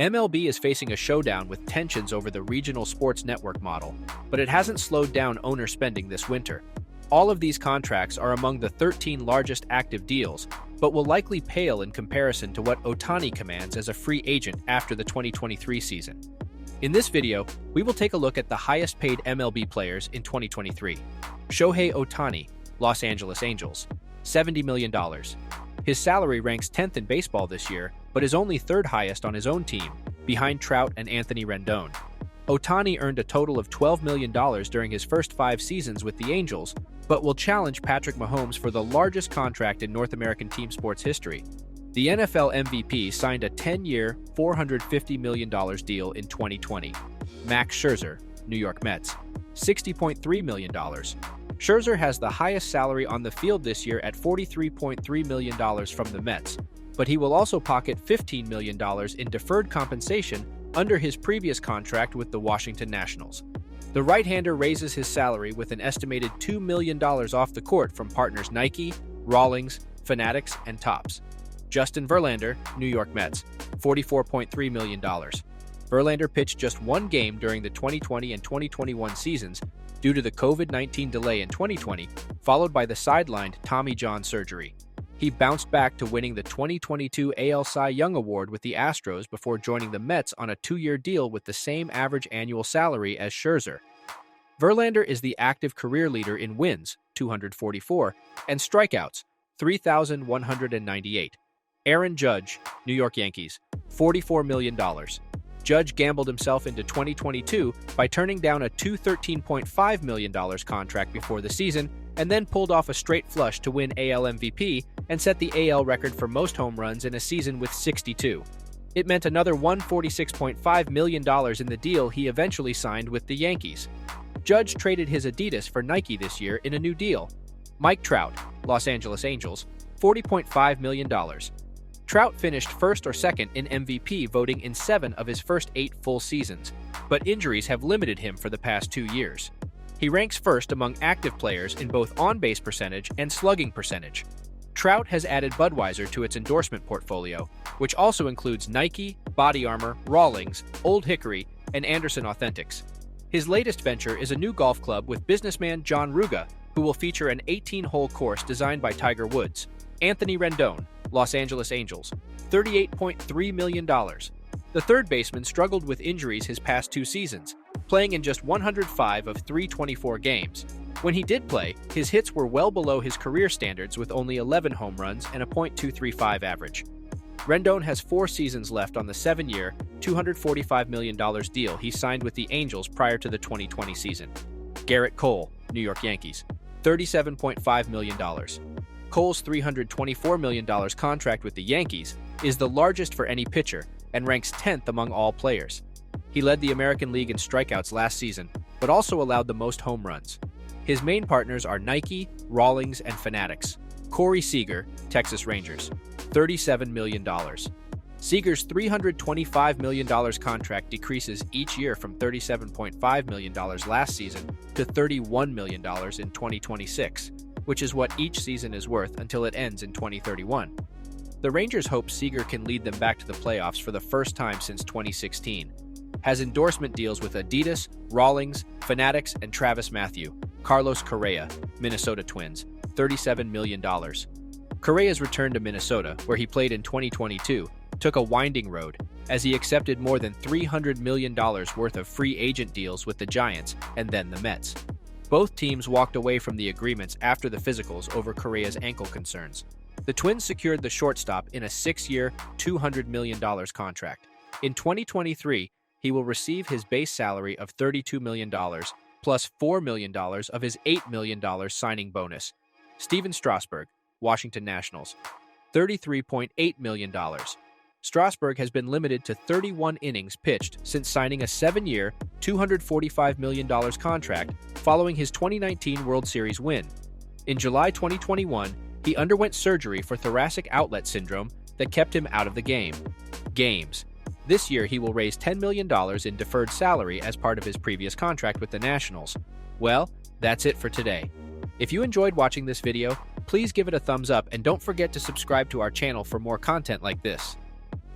MLB is facing a showdown with tensions over the regional sports network model, but it hasn't slowed down owner spending this winter. All of these contracts are among the 13 largest active deals, but will likely pale in comparison to what Ohtani commands as a free agent after the 2023 season. In this video, we will take a look at the highest paid MLB players in 2023. Shohei Ohtani, Los Angeles Angels, $70 million. His salary ranks 10th in baseball this year, but is only third highest on his own team, behind Trout and Anthony Rendon. Ohtani earned a total of $12 million during his first 5 seasons with the Angels, but will challenge Patrick Mahomes for the largest contract in North American team sports history. The NFL MVP signed a 10-year, $450 million deal in 2020. Max Scherzer, New York Mets, $60.3 million. Scherzer has the highest salary on the field this year at $43.3 million from the Mets, but he will also pocket $15 million in deferred compensation under his previous contract with the Washington Nationals. The right-hander raises his salary with an estimated $2 million off the court from partners Nike, Rawlings, Fanatics, and Topps. Justin Verlander, New York Mets, $44.3 million. Verlander pitched just one game during the 2020 and 2021 seasons due to the COVID-19 delay in 2020, followed by the sidelined Tommy John surgery. He bounced back to winning the 2022 AL Cy Young Award with the Astros before joining the Mets on a 2-year deal with the same average annual salary as Scherzer. Verlander is the active career leader in wins, 244, and strikeouts, 3,198. Aaron Judge, New York Yankees, $44 million. Judge gambled himself into 2022 by turning down a $213.5 million contract before the season and then pulled off a straight flush to win AL MVP and set the AL record for most home runs in a season with 62. It meant another $146.5 million in the deal he eventually signed with the Yankees. Judge traded his Adidas for Nike this year in a new deal. Mike Trout, Los Angeles Angels, $40.5 million. Trout finished first or second in MVP voting in 7 of his first 8 full seasons, but injuries have limited him for the past 2 years. He ranks first among active players in both on-base percentage and slugging percentage. Trout has added Budweiser to its endorsement portfolio, which also includes Nike, Body Armor, Rawlings, Old Hickory, and Anderson Authentics. His latest venture is a new golf club with businessman John Ruga, who will feature an 18-hole course designed by Tiger Woods. Anthony Rendon, Los Angeles Angels, $38.3 million. The third baseman struggled with injuries his past 2 seasons, playing in just 105 of 324 games. When he did play, his hits were well below his career standards with only 11 home runs and a .235 average. Rendon has 4 seasons left on the 7-year, $245 million deal he signed with the Angels prior to the 2020 season. Garrett Cole, New York Yankees, $37.5 million. Cole's $324 million contract with the Yankees is the largest for any pitcher and ranks 10th among all players. He led the American League in strikeouts last season, but also allowed the most home runs. His main partners are Nike, Rawlings, and Fanatics. Corey Seager, Texas Rangers, $37 million. Seager's $325 million contract decreases each year from $37.5 million last season to $31 million in 2026, which is what each season is worth until it ends in 2031. The Rangers hope Seager can lead them back to the playoffs for the first time since 2016. Has endorsement deals with Adidas, Rawlings, Fanatics, and Travis Matthew. Carlos Correa, Minnesota Twins, $37 million. Correa's return to Minnesota, where he played in 2022, took a winding road, as he accepted more than $300 million worth of free agent deals with the Giants and then the Mets. Both teams walked away from the agreements after the physicals over Correa's ankle concerns. The Twins secured the shortstop in a 6-year, $200 million contract. In 2023, he will receive his base salary of $32 million, plus $4 million of his $8 million signing bonus. Steven Strasburg, Washington Nationals, $33.8 million. Strasburg has been limited to 31 innings pitched since signing a 7-year, $245 million contract following his 2019 World Series win. In July 2021, he underwent surgery for thoracic outlet syndrome that kept him out of the games. This year, he will raise $10 million in deferred salary as part of his previous contract with the Nationals. Well, that's it for today. If you enjoyed watching this video, please give it a thumbs up and don't forget to subscribe to our channel for more content like this.